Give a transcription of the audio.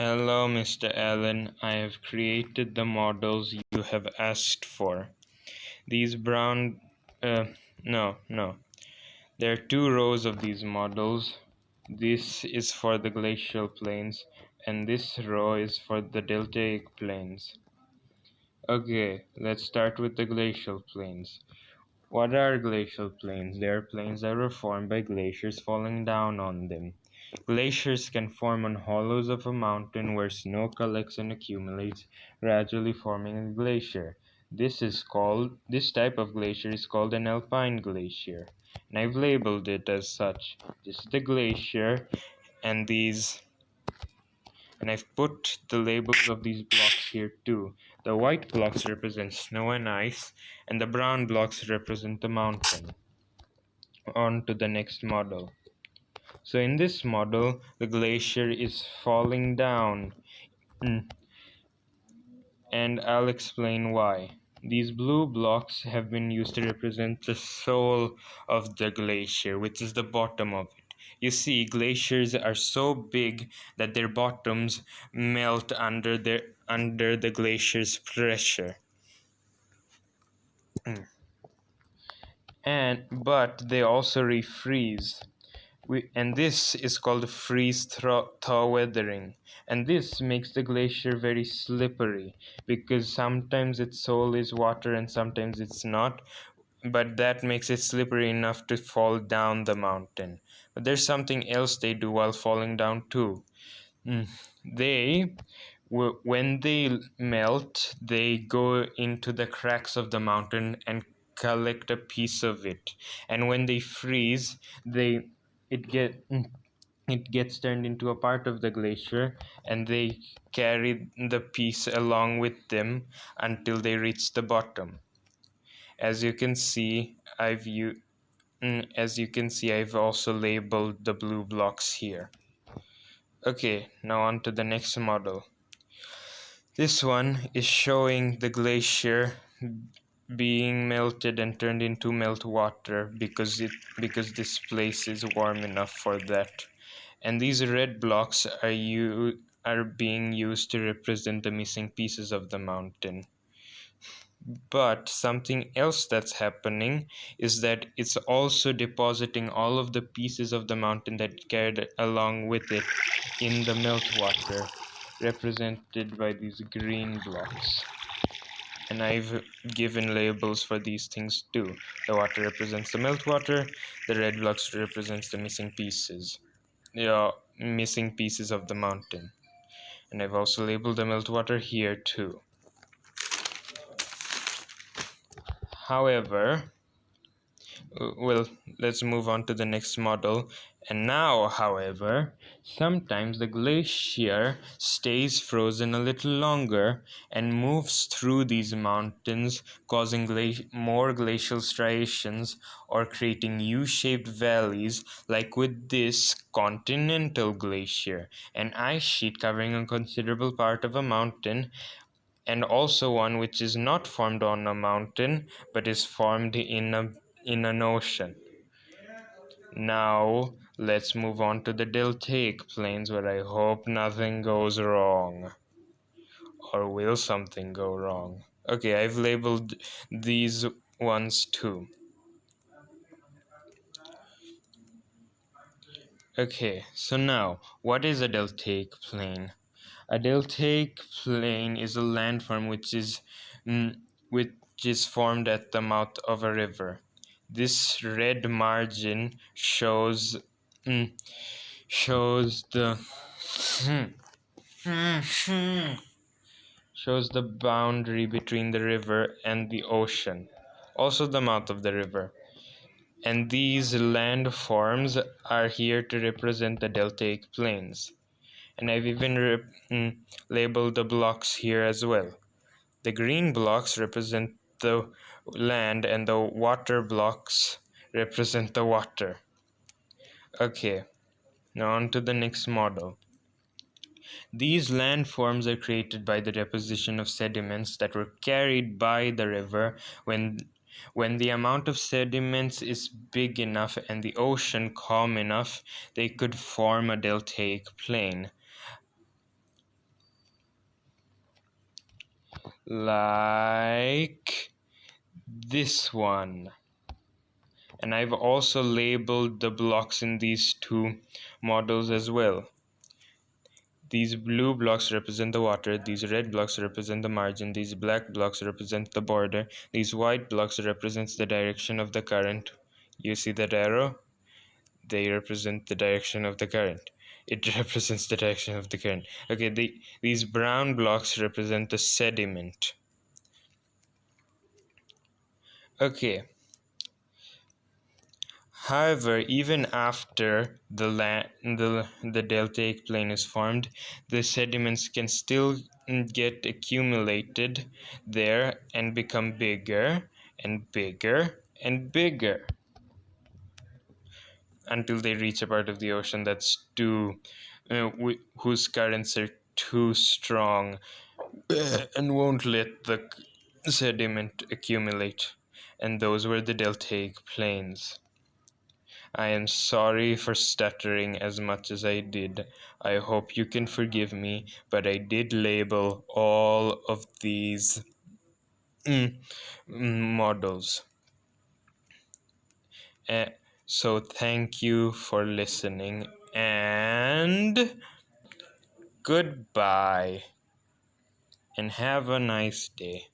Hello, Mr. Allen. I have created the models you have asked for. These brown. No. There are two rows of these models. This is for the glacial plains, and this row is for the deltaic plains. Okay, let's start with the glacial plains. What are glacial plains? They are plains that were formed by glaciers falling down on them. Glaciers can form on hollows of a mountain where snow collects and accumulates, gradually forming a glacier. This type of glacier is called an alpine glacier, and I've labeled it as such. This is the glacier, and these and I've put the labels of these blocks here too. The white blocks represent snow and ice, and the brown blocks represent the mountain. On to the next model. So in this model, the glacier is falling down, Mm, and I'll explain why. These blue blocks have been used to represent the soul of the glacier, which is the bottom of it. You see, glaciers are so big that their bottoms melt under the glacier's pressure. But they also refreeze. And this is called freeze-thaw weathering. And this makes the glacier very slippery because sometimes its soul is water and sometimes it's not. But that makes it slippery enough to fall down the mountain. But there's something else they do while falling down too. Mm. They when they melt, they go into the cracks of the mountain and collect a piece of it. And when they freeze, they it get it gets turned into a part of the glacier, and they carry the piece along with them until they reach the bottom. As you can see, I've also labeled the blue blocks here. Okay, now on to the next model. This one is showing the glacier being melted and turned into meltwater because this place is warm enough for that. And these red blocks are being used to represent the missing pieces of the mountain. But something else that's happening is that it's also depositing all of the pieces of the mountain that carried along with it in the meltwater, represented by these green blocks. And I've given labels for these things too. The water represents the meltwater, the red blocks represents the missing pieces. Missing pieces of the mountain. And I've also labeled the meltwater here too. However, well, let's move on to the next model. And now, however, sometimes the glacier stays frozen a little longer and moves through these mountains, causing more glacial striations or creating U-shaped valleys, like with this continental glacier, an ice sheet covering a considerable part of a mountain, and also one which is not formed on a mountain but is formed in an ocean. Now let's move on to the deltaic plains, where I hope nothing goes wrong. Or will something go wrong? Okay, I've labeled these ones too. Okay, so now, what is a deltaic plain? A deltaic plain is a landform which is formed at the mouth of a river. This red margin shows shows the shows the boundary between the river and the ocean, also the mouth of the river. And these landforms are here to represent the deltaic plains. And I've even labeled the blocks here as well. The green blocks represent the land and the water blocks represent the water. Okay, now on to the next model. These landforms are created by the deposition of sediments that were carried by the river when the amount of sediments is big enough and the ocean calm enough, they could form a deltaic plain. like this one. And I've also labeled the blocks in these two models as well. These blue blocks represent the water, these red blocks represent the margin, these black blocks represent the border, these white blocks represents the direction of the current. You see that arrow? They represent the direction of the current. It represents the direction of the current. Okay, these brown blocks represent the sediment. Okay. However, even after the deltaic plain is formed, the sediments can still get accumulated there and become bigger and bigger and bigger until they reach a part of the ocean that's whose currents are too strong and won't let the sediment accumulate. And those were the deltaic plains. I am sorry for stuttering as much as I did. I hope you can forgive me, but I did label all of these models. Uh, so thank you for listening and goodbye and have a nice day.